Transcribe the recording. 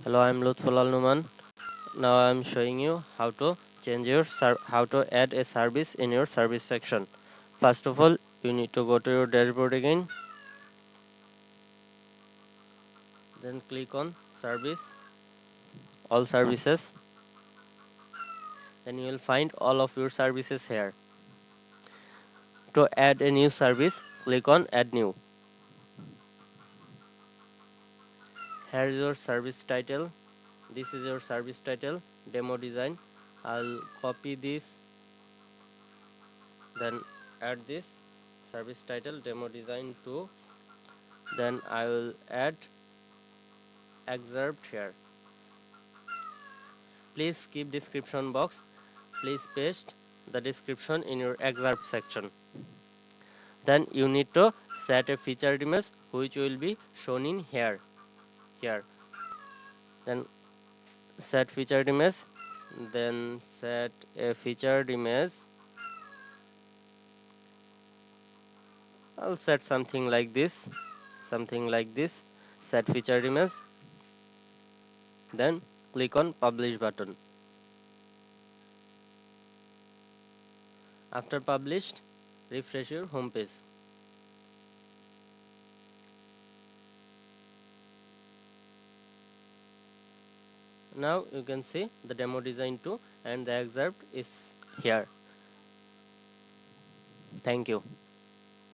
Hello, I'm Lutful Al Numan. Now I'm showing you how to how to add a service in your service section. First of all, you need to go to your dashboard again, then click on service, all services. Then you will find all of your services here. To add a new service, click on add new. Here is your service title. This is your service title, demo design. I'll copy this, then add this service title demo design to, then I will add excerpt here. Please keep description box. Please paste the description in your excerpt section. Then you need to set a featured image which will be shown in here. Then set featured image. Then set a featured image. I'll set something like this. Set featured image. Then click on publish button. After published, refresh your home page. Now you can see the demo design too, and the excerpt is here. Thank you.